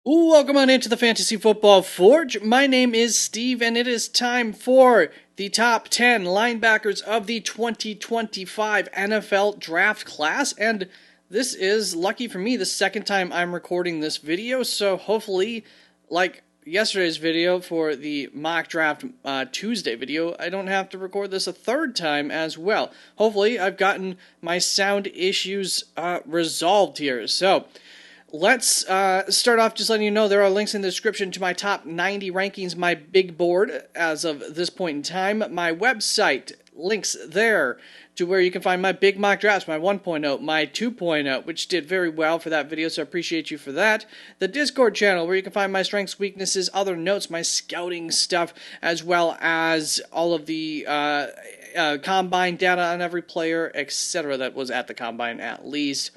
Welcome on into the Fantasy Football Forge. My name is Steve, and it is time for the top 10 linebackers of the 2025 NFL Draft Class. And this is, lucky for me, the second time I'm recording this video, so hopefully, like yesterday's video for the mock draft Tuesday video, I don't have to record this a third time as well. Hopefully, I've gotten my sound issues resolved here. So, let's start off just letting you know there are links in the description to my top 90 rankings, my big board as of this point in time. My website, links there to where you can find my big mock drafts, my 1.0, my 2.0, which did very well for that video, so I appreciate you for that. The Discord channel, where you can find my strengths, weaknesses, other notes, my scouting stuff, as well as all of the combine data on every player, etc. that was at the combine at least.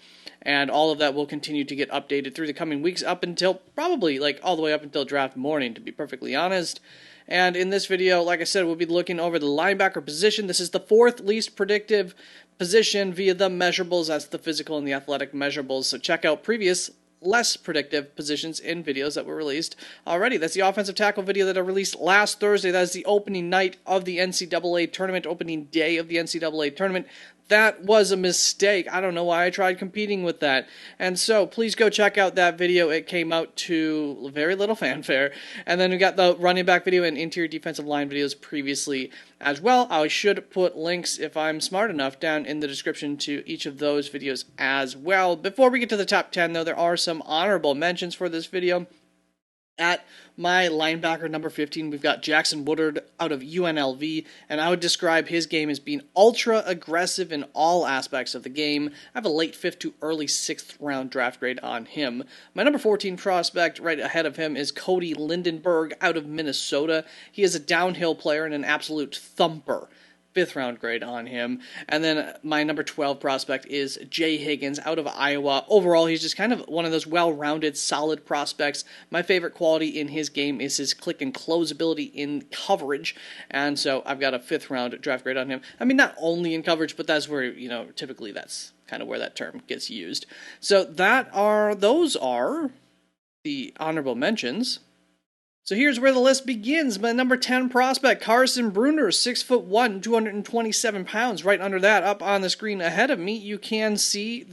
And all of that will continue to get updated through the coming weeks up until probably all the way up until draft morning, to be perfectly honest. And in this video, like I said, we'll be looking over the linebacker position. This is the fourth least predictive position via the measurables. That's the physical and the athletic measurables. So check out previous less predictive positions in videos that were released already. That's the offensive tackle video that I released last Thursday. That is the opening night of the NCAA tournament, opening day of the NCAA tournament. That was a mistake. I don't know why I tried competing with that. And so please go check out that video. It came out to very little fanfare. And then we got the running back video and interior defensive line videos previously as well. I should put links, if I'm smart enough, down in the description to each of those videos as well. Before we get to the top 10, though, there are some honorable mentions for this video. At my linebacker number 15, we've got Jackson Woodard out of UNLV, and I would describe his game as being ultra aggressive in all aspects of the game. I have a late 5th to early 6th round draft grade on him. My number 14 prospect right ahead of him is Cody Lindenberg out of Minnesota. He is a downhill player and an absolute thumper. 5th round grade on him. And then my number 12 prospect is Jay Higgins out of Iowa. Overall, he's just kind of one of those well-rounded, solid prospects. My favorite quality in his game is his click and close ability in coverage. And so I've got a 5th round draft grade on him. I mean, not only in coverage, but that's where, typically that's kind of where that term gets used. So those are the honorable mentions. So here's where the list begins. My number 10 prospect, Carson Bruner, 6'1", 227 pounds. Right under that, up on the screen ahead of me, you can see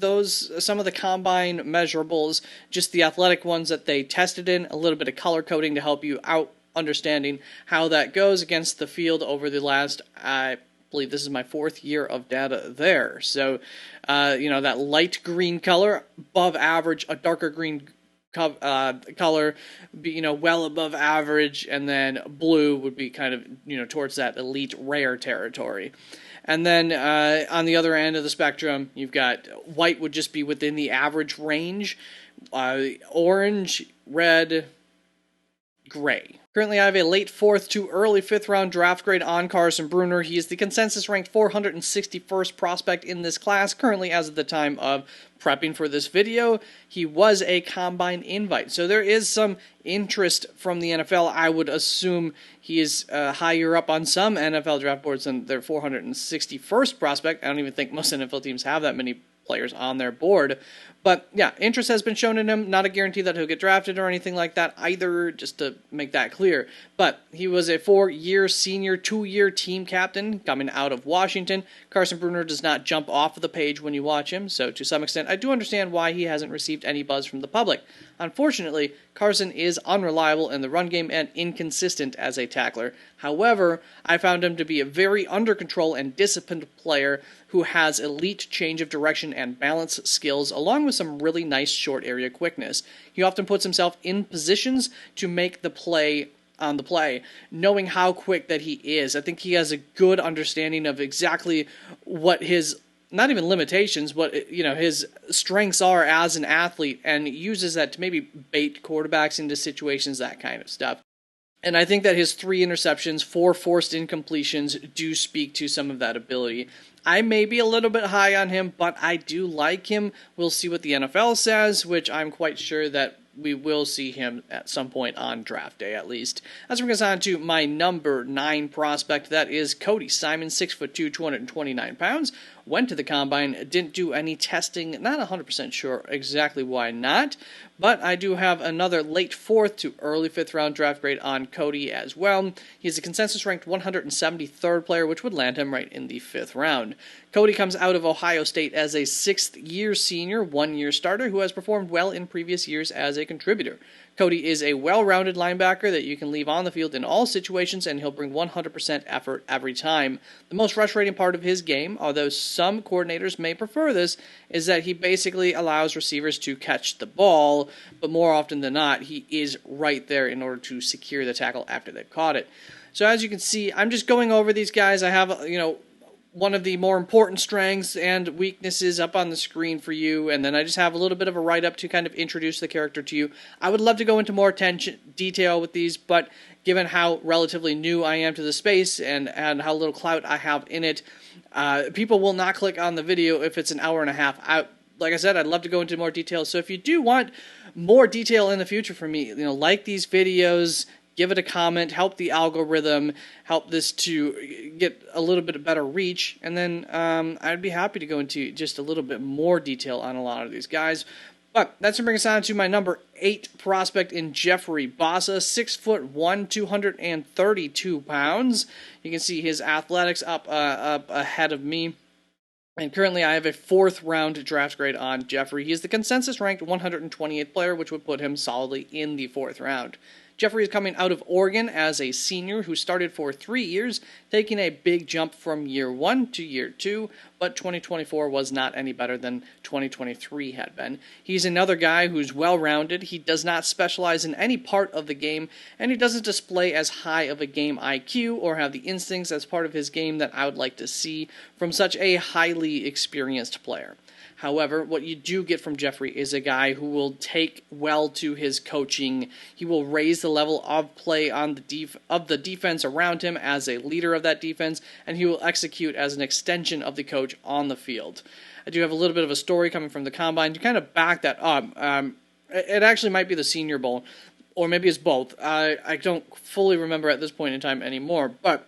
some of the combine measurables, just the athletic ones that they tested in, a little bit of color coding to help you out understanding how that goes against the field over the last, I believe this is my 4th year of data there. So, that light green color, above average, a darker green color, well above average, and then blue would be kind of, towards that elite rare territory. And then on the other end of the spectrum, you've got white would just be within the average range, orange, red, gray. Currently, I have a late 4th to early 5th round draft grade on Carson Bruner. He is the consensus ranked 461st prospect in this class. Currently, as of the time of prepping for this video, he was a combine invite. So there is some interest from the NFL. I would assume he is higher up on some NFL draft boards than their 461st prospect. I don't even think most NFL teams have that many players on their board. But yeah, interest has been shown in him. Not a guarantee that he'll get drafted or anything like that either, just to make that clear. But he was a 4-year senior, 2-year team captain coming out of Washington. Carson Bruner does not jump off of the page when you watch him, so to some extent I do understand why he hasn't received any buzz from the public. Unfortunately, Carson is unreliable in the run game and inconsistent as a tackler. However, I found him to be a very under control and disciplined player who has elite change of direction and balance skills, along with some really nice short area quickness. He often puts himself in positions to make the play on the play, knowing how quick that he is. I think he has a good understanding of exactly what his, not even limitations, but his strengths are as an athlete, and uses that to maybe bait quarterbacks into situations, that kind of stuff. And I think that his 3 interceptions, 4 forced incompletions do speak to some of that ability. I may be a little bit high on him, but I do like him. We'll see what the NFL says, which I'm quite sure that we will see him at some point on draft day, at least. That brings us on to my number 9 prospect. That is Cody Simon, 6'2", 229 pounds. went to the Combine, didn't do any testing. Not 100% sure exactly why not, but I do have another late 4th to early 5th round draft grade on Cody as well. He's a consensus-ranked 173rd player, which would land him right in the 5th round. Cody comes out of Ohio State as a 6th-year senior, 1-year starter who has performed well in previous years as a contributor. Cody is a well-rounded linebacker that you can leave on the field in all situations, and he'll bring 100% effort every time. The most frustrating part of his game, although some coordinators may prefer this, is that he basically allows receivers to catch the ball, but more often than not, he is right there in order to secure the tackle after they've caught it. So as you can see, I'm just going over these guys. I have, one of the more important strengths and weaknesses up on the screen for you, and then I just have a little bit of a write-up to kind of introduce the character to you. I would love to go into more detail with these, but given how relatively new I am to the space and how little clout I have in it, people will not click on the video if it's an hour and a half out. Like I said, I'd love to go into more detail, so if you do want more detail in the future from me, like these videos, give it a comment, help the algorithm, help this to get a little bit of better reach, and then I'd be happy to go into just a little bit more detail on a lot of these guys. But that's going to bring us on to my number 8 prospect in Jeffrey Bossa, 6'1", 232 pounds. You can see his athletics up ahead of me. And currently I have a 4th round draft grade on Jeffrey. He is the consensus ranked 128th player, which would put him solidly in the 4th round. Jeffrey is coming out of Oregon as a senior who started for 3 years, taking a big jump from year 1 to year 2, but 2024 was not any better than 2023 had been. He's another guy who's well-rounded. He does not specialize in any part of the game, and he doesn't display as high of a game IQ or have the instincts as part of his game that I would like to see from such a highly experienced player. However, what you do get from Jeffrey is a guy who will take well to his coaching. He will raise the level of play on the defense around him as a leader of that defense, and he will execute as an extension of the coach on the field. I do have a little bit of a story coming from the Combine to kind of back that up. It actually might be the Senior Bowl, or maybe it's both. I don't fully remember at this point in time anymore, but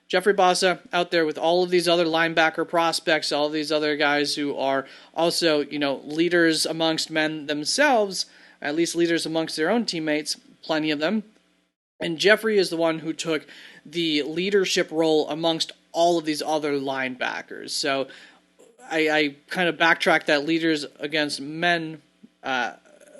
Jeffrey Bossa out there with all of these other linebacker prospects, all of these other guys who are also, leaders amongst men themselves, at least leaders amongst their own teammates, plenty of them. And Jeffrey is the one who took the leadership role amongst all of these other linebackers. So I kind of backtrack that leaders against men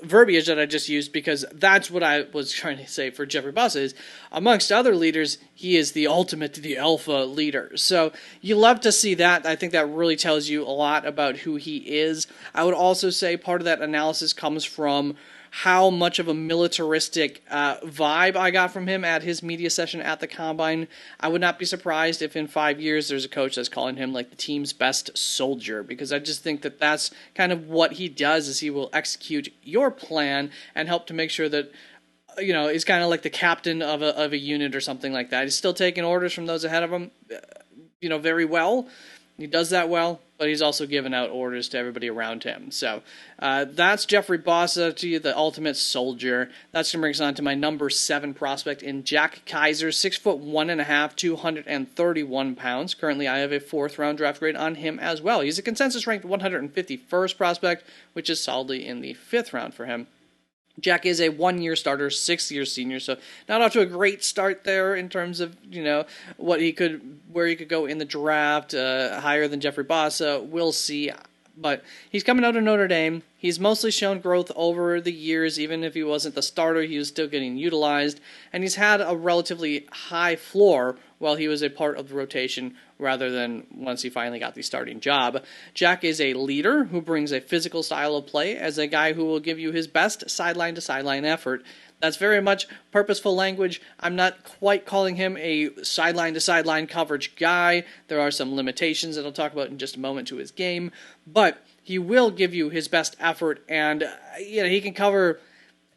verbiage that I just used, because that's what I was trying to say for Jeffrey Bossa is, amongst other leaders, he is the ultimate, the alpha leader. So you love to see that. I think that really tells you a lot about who he is. I would also say part of that analysis comes from how much of a militaristic vibe I got from him at his media session at the Combine. I would not be surprised if in 5 years there's a coach that's calling him like the team's best soldier, because I just think that that's kind of what he does, is he will execute your plan and help to make sure that, he's kind of like the captain of a unit or something like that. He's still taking orders from those ahead of him, very well. He does that well, but he's also giving out orders to everybody around him. So that's Jeffrey Bossa to you, the ultimate soldier. That's going to bring us on to my number 7 prospect in Jack Kaiser, 6'1.5", 231 pounds. Currently, I have a 4th round draft grade on him as well. He's a consensus ranked 151st prospect, which is solidly in the 5th round for him. Jack is a 1-year starter, 6-year senior, so not off to a great start there in terms of, where he could go in the draft, higher than Jeffrey Bossa. We'll see. But he's coming out of Notre Dame. He's mostly shown growth over the years. Even if he wasn't the starter, he was still getting utilized. And he's had a relatively high floor while he was a part of the rotation rather than once he finally got the starting job. Jack is a leader who brings a physical style of play as a guy who will give you his best sideline-to-sideline effort. That's very much purposeful language. I'm not quite calling him a sideline-to-sideline coverage guy. There are some limitations that I'll talk about in just a moment to his game, but he will give you his best effort, and he can cover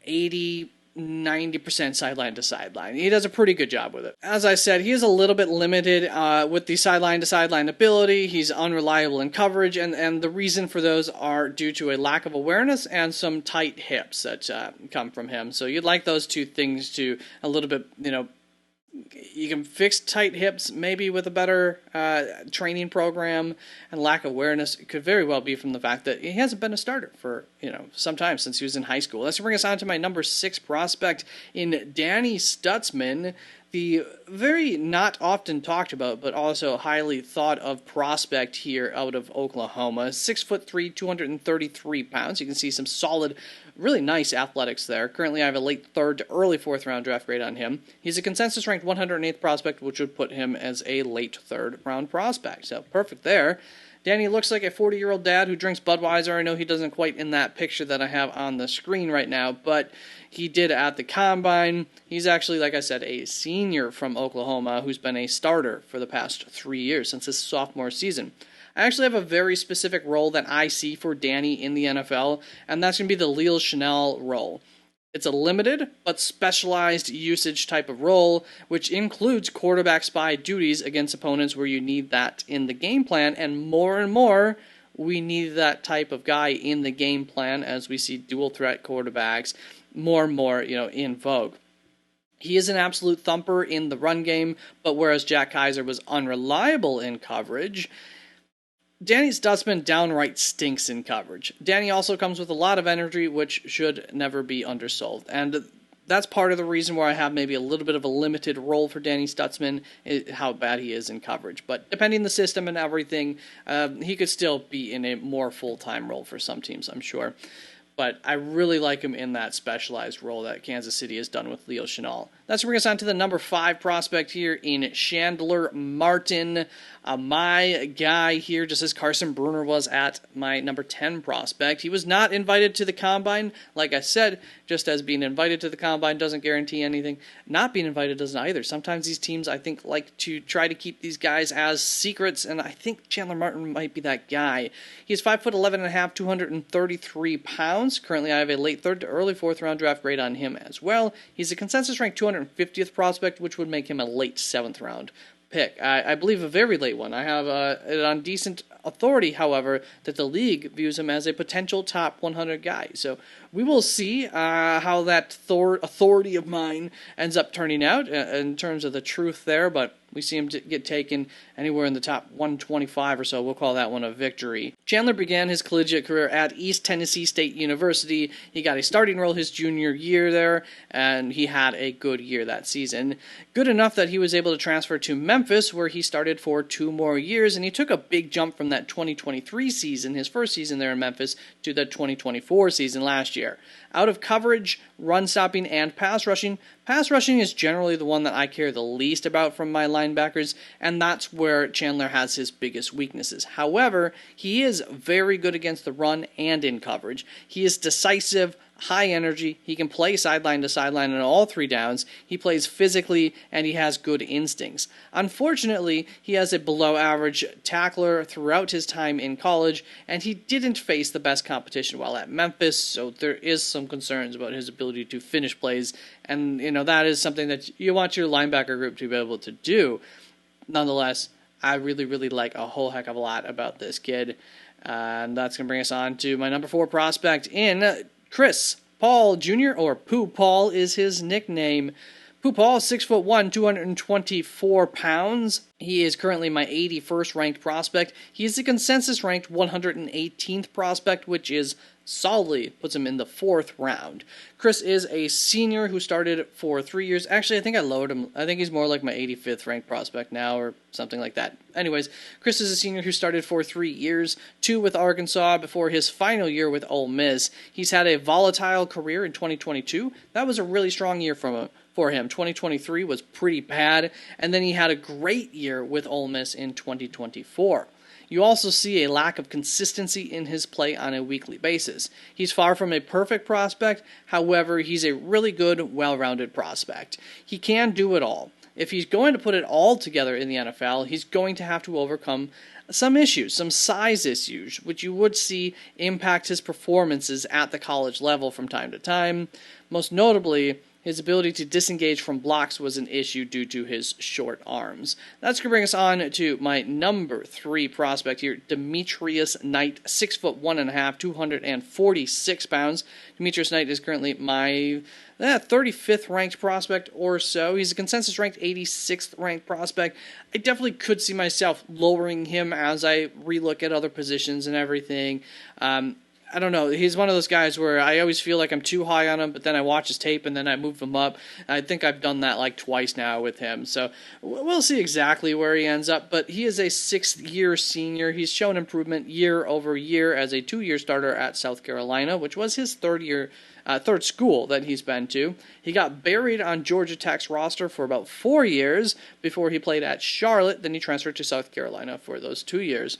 80-90% sideline to sideline. He does a pretty good job with it. As I said, he is a little bit limited with the sideline to sideline ability. He's unreliable in coverage, and the reason for those are due to a lack of awareness and some tight hips that come from him. So you'd like those two things to a little bit, You can fix tight hips maybe with a better training program, and lack of awareness. It could very well be from the fact that he hasn't been a starter for some time since he was in high school. Let's bring us on to my number 6 prospect in Danny Stutzman, the very not often talked about but also highly thought of prospect here out of Oklahoma. 6'3", 233 pounds. You can see some solid, really nice athletics there. Currently, I have a late 3rd to early 4th round draft grade on him. He's a consensus ranked 108th prospect, which would put him as a late 3rd round prospect. So perfect there. Danny looks like a 40-year-old dad who drinks Budweiser. I know he doesn't quite in that picture that I have on the screen right now, but he did at the Combine. He's actually, like I said, a senior from Oklahoma who's been a starter for the past 3 years since his sophomore season. I actually have a very specific role that I see for Danny in the NFL, and that's going to be the Lille Chanel role. It's a limited but specialized usage type of role, which includes quarterback spy duties against opponents where you need that in the game plan, and more, we need that type of guy in the game plan as we see dual threat quarterbacks more and more, in vogue. He is an absolute thumper in the run game, but whereas Jack Kaiser was unreliable in coverage, Danny Stutzman downright stinks in coverage. Danny also comes with a lot of energy, which should never be undersold. And that's part of the reason why I have maybe a little bit of a limited role for Danny Stutzman, how bad he is in coverage. But depending on the system and everything, he could still be in a more full-time role for some teams, I'm sure. But I really like him in that specialized role that Kansas City has done with Leo Chenal. That's bring us on to the number 5 prospect here in Chandler Martin. My guy here, just as Carson Bruner was at my number 10 prospect. He was not invited to the Combine. Like I said, just as being invited to the Combine doesn't guarantee anything, not being invited doesn't either. Sometimes these teams, I think, like to try to keep these guys as secrets, and I think Chandler Martin might be that guy. He's 5'11.5", 233 pounds. Currently, I have a late 3rd to early 4th round draft grade on him as well. He's a consensus ranked 250th prospect, which would make him a late 7th round pick. I believe a very late one. I have it on decent authority, however, that the league views him as a potential top 100 guy. So we will see how that authority of mine ends up turning out in terms of the truth there, but we see him get taken anywhere in the top 125 or so. We'll call that one a victory. Chandler began his collegiate career at East Tennessee State University. He got a starting role his junior year there, and he had a good year that season. Good enough that he was able to transfer to Memphis, where he started for 2 more years, and he took a big jump from that 2023 season, his first season there in Memphis, to the 2024 season last year. Out of coverage, run stopping, and pass rushing is generally the one that I care the least about from my linebackers, and that's where Chandler has his biggest weaknesses. However, he is very good against the run and in coverage. He is decisive, high energy. He can play sideline to sideline on all 3 downs. He plays physically, and he has good instincts. Unfortunately, he has a below-average tackler throughout his time in college, and he didn't face the best competition while at Memphis, so there is some concerns about his ability to finish plays, and that is something that you want your linebacker group to be able to do. Nonetheless, I really, really like a whole heck of a lot about this kid, and that's going to bring us on to my number 4 prospect in Chris Paul Jr., or Pooh Paul is his nickname. Pooh Paul, 6'1", 224 pounds. He is currently my 81st ranked prospect. He is the consensus ranked 118th prospect, which is solidly puts him in the 4th round. Chris is a senior who started for 3 years. Actually, I think I lowered him. I think he's more like my 85th ranked prospect now, or something like that. Anyways, Chris is a senior who started for 3 years, 2 with Arkansas before his final year with Ole Miss. He's had a volatile career in 2022. That was a really strong year for him. 2023 was pretty bad, and then he had a great year with Ole Miss in 2024. You also see a lack of consistency in his play on a weekly basis. He's far from a perfect prospect, however, he's a really good, well-rounded prospect. He can do it all. If he's going to put it all together in the NFL, he's going to have to overcome some issues, some size issues, which you would see impact his performances at the college level from time to time. Most notably, his ability to disengage from blocks was an issue due to his short arms. That's going to bring us on to my number 3 prospect here, Demetrius Knight, 6'1.5", 246 pounds. Demetrius Knight is currently my 35th ranked prospect or so. He's a consensus ranked 86th ranked prospect. I definitely could see myself lowering him as I relook at other positions and everything. I don't know. He's one of those guys where I always feel like I'm too high on him, but then I watch his tape and then I move him up. I think I've done that like twice now with him. So we'll see exactly where he ends up. But he is a 6th-year senior. He's shown improvement year over year as a 2-year starter at South Carolina, which was his third school that he's been to. He got buried on Georgia Tech's roster for about 4 years before he played at Charlotte. Then he transferred to South Carolina for those 2 years.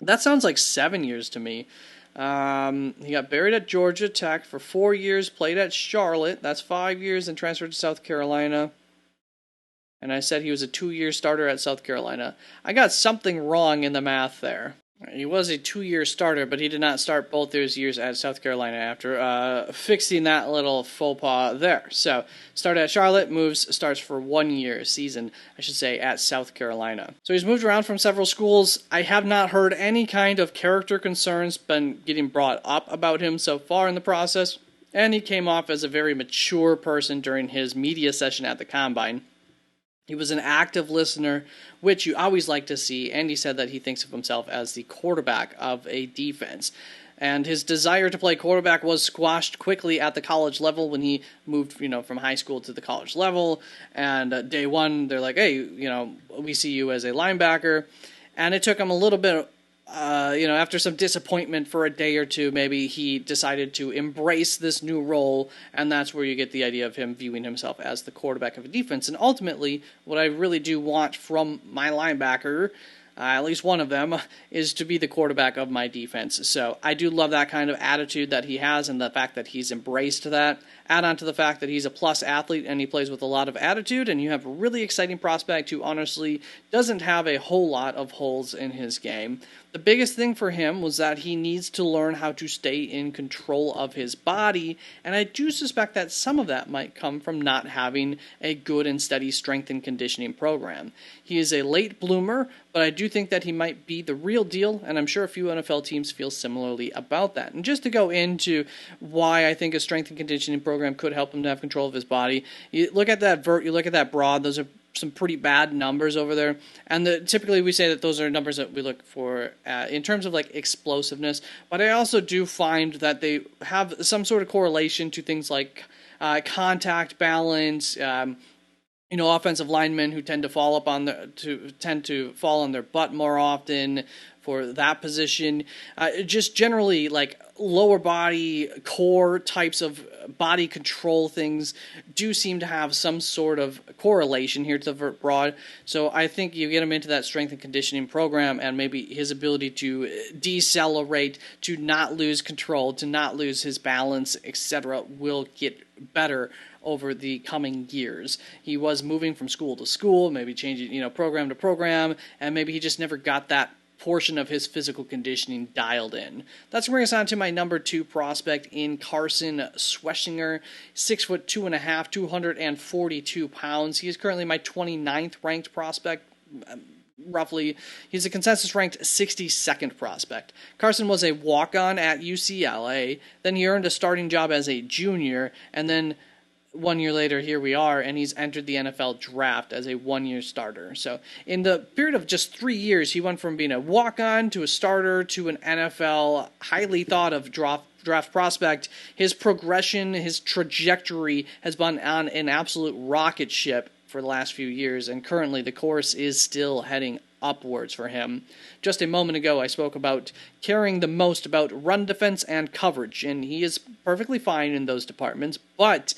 That sounds like 7 years to me. He got buried at Georgia Tech for 4 years, played at Charlotte, that's 5 years, and transferred to South Carolina. And I said he was a 2-year starter at South Carolina. I got something wrong in the math there. He was a 2-year starter, but he did not start both those years at South Carolina after fixing that little faux pas there. So, started at Charlotte, starts for 1 year season, I should say, at South Carolina. So he's moved around from several schools. I have not heard any kind of character concerns been getting brought up about him so far in the process, and he came off as a very mature person during his media session at the Combine. He was an active listener, which you always like to see, and he said that he thinks of himself as the quarterback of a defense. And his desire to play quarterback was squashed quickly at the college level when he moved, from high school to the college level. And day one, they're like, hey, we see you as a linebacker. And it took him a little bit after some disappointment for a day or two, maybe he decided to embrace this new role, and that's where you get the idea of him viewing himself as the quarterback of a defense. And ultimately, what I really do want from my linebacker, at least one of them, is to be the quarterback of my defense. So I do love that kind of attitude that he has and the fact that he's embraced that. Add on to the fact that he's a plus athlete and he plays with a lot of attitude, and you have a really exciting prospect who honestly doesn't have a whole lot of holes in his game. The biggest thing for him was that he needs to learn how to stay in control of his body, and I do suspect that some of that might come from not having a good and steady strength and conditioning program. He is a late bloomer, but I do think that he might be the real deal, and I'm sure a few NFL teams feel similarly about that. And just to go into why I think a strength and conditioning program could help him to have control of his body, you look at that vert, you look at that broad, those are some pretty bad numbers over there, and typically we say that those are numbers that we look for in terms of like explosiveness, but I also do find that they have some sort of correlation to things like contact balance, offensive linemen who tend to fall on their butt more often for that position. Just generally like lower body core types of body control things do seem to have some sort of correlation here to the vert broad. So I think you get him into that strength and conditioning program, and maybe his ability to decelerate, to not lose control, to not lose his balance, etc., will get better over the coming years. He was moving from school to school, maybe changing, program to program, and maybe he just never got that portion of his physical conditioning dialed in. That's going to bring us on to my number 2 prospect in Carson Schwessinger, 6'2.5", 242 pounds. He is currently my 29th ranked prospect, roughly. He's a consensus ranked 62nd prospect. Carson was a walk-on at UCLA, then he earned a starting job as a junior, and then 1 year later, here we are, and he's entered the NFL draft as a 1-year starter. So in the period of just 3 years, he went from being a walk-on to a starter to an NFL highly thought of draft prospect. His progression, his trajectory has been on an absolute rocket ship for the last few years, and currently the course is still heading upwards for him. Just a moment ago, I spoke about caring the most about run defense and coverage, and he is perfectly fine in those departments, but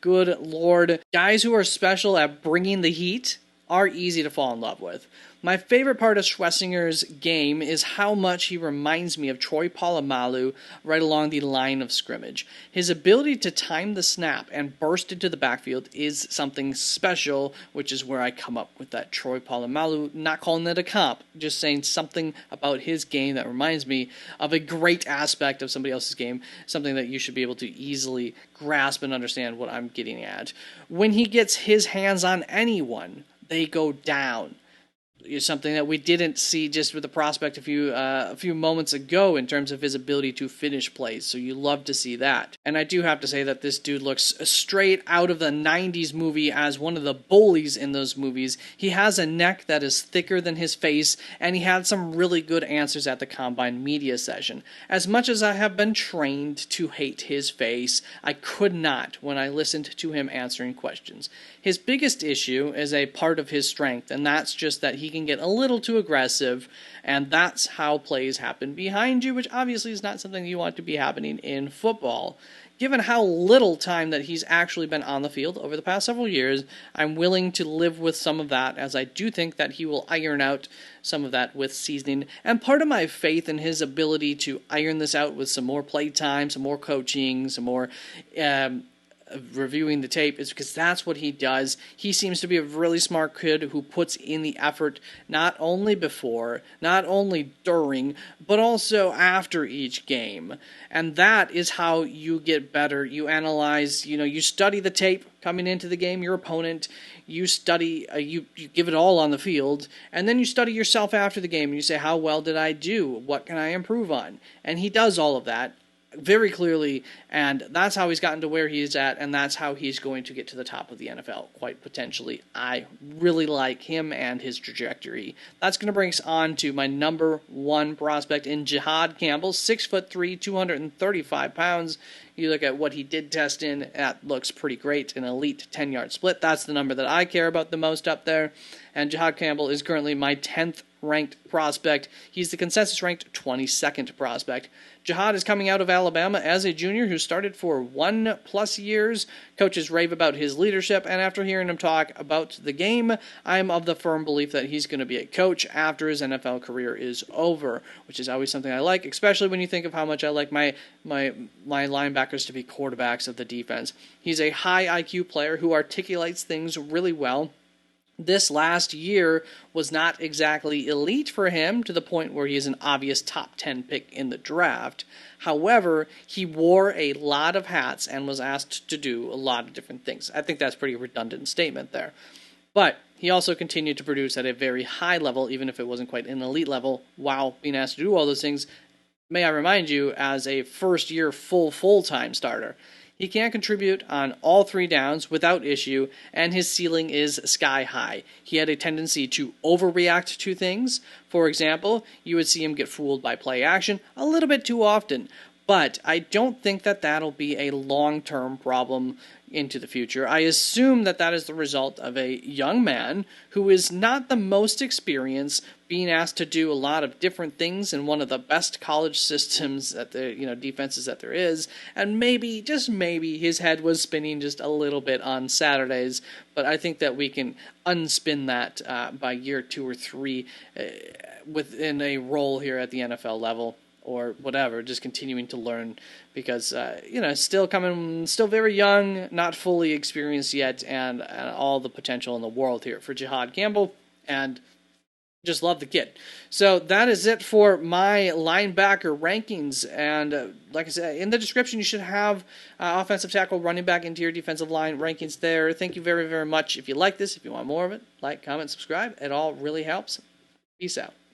good Lord, guys who are special at bringing the heat are easy to fall in love with. My favorite part of Schwessinger's game is how much he reminds me of Troy Polamalu right along the line of scrimmage. His ability to time the snap and burst into the backfield is something special, which is where I come up with that Troy Polamalu, not calling it a comp, just saying something about his game that reminds me of a great aspect of somebody else's game, something that you should be able to easily grasp and understand what I'm getting at. When he gets his hands on anyone, they go down. is something that we didn't see just with the prospect a few moments ago in terms of his ability to finish plays. So you love to see that. And I do have to say that this dude looks straight out of the 90s movie as one of the bullies in those movies. He has a neck that is thicker than his face, and he had some really good answers at the Combine media session. As much as I have been trained to hate his face, I could not when I listened to him answering questions. His biggest issue is a part of his strength, and that's just that he can get a little too aggressive, and that's how plays happen behind you, which obviously is not something you want to be happening in football. Given how little time that he's actually been on the field over the past several years, I'm willing to live with some of that, as I do think that he will iron out some of that with seasoning. And part of my faith in his ability to iron this out with some more play time, some more coaching, some more reviewing the tape is because that's what he does. He seems to be a really smart kid who puts in the effort not only before, not only during, but also after each game. And that is how you get better. You analyze, you study the tape coming into the game, your opponent, you study, you give it all on the field, and then you study yourself after the game and you say, how well did I do? What can I improve on? And he does all of that very clearly, and that's how he's gotten to where he is at, and that's how he's going to get to the top of the NFL, quite potentially. I really like him and his trajectory. That's going to bring us on to my number one prospect in Jihad Campbell, 6'3", 235 pounds. You look at what he did test in, that looks pretty great, an elite 10-yard split. That's the number that I care about the most up there, and Jihad Campbell is currently my 10th ranked prospect. He's the consensus ranked 22nd prospect. Jihad is coming out of Alabama as a junior who started for 1+ years. Coaches rave about his leadership, and after hearing him talk about the game, I'm of the firm belief that he's going to be a coach after his NFL career is over, which is always something I like, especially when you think of how much I like my linebackers to be quarterbacks of the defense. He's a high IQ player who articulates things really well. This last year was not exactly elite for him to the point where he is an obvious top 10 pick in the draft. However, he wore a lot of hats and was asked to do a lot of different things. I think that's a pretty redundant statement there. But he also continued to produce at a very high level, even if it wasn't quite an elite level, while being asked to do all those things. May I remind you, as a first-year full-time starter. He can contribute on all 3 downs without issue, and his ceiling is sky high. He had a tendency to overreact to things. For example, you would see him get fooled by play action a little bit too often. But I don't think that that'll be a long-term problem into the future. I assume that that is the result of a young man who is not the most experienced, being asked to do a lot of different things in one of the best college systems that defenses that there is, and maybe, just maybe, his head was spinning just a little bit on Saturdays, but I think that we can unspin that by year 2 or 3 within a role here at the NFL level. Or whatever, just continuing to learn because, still very young, not fully experienced yet, and all the potential in the world here for Jihad Campbell, and just love the kid. So that is it for my linebacker rankings, and like I said, in the description you should have offensive tackle, running back, interior defensive line rankings there. Thank you very, very much. If you like this, if you want more of it, like, comment, subscribe. It all really helps. Peace out.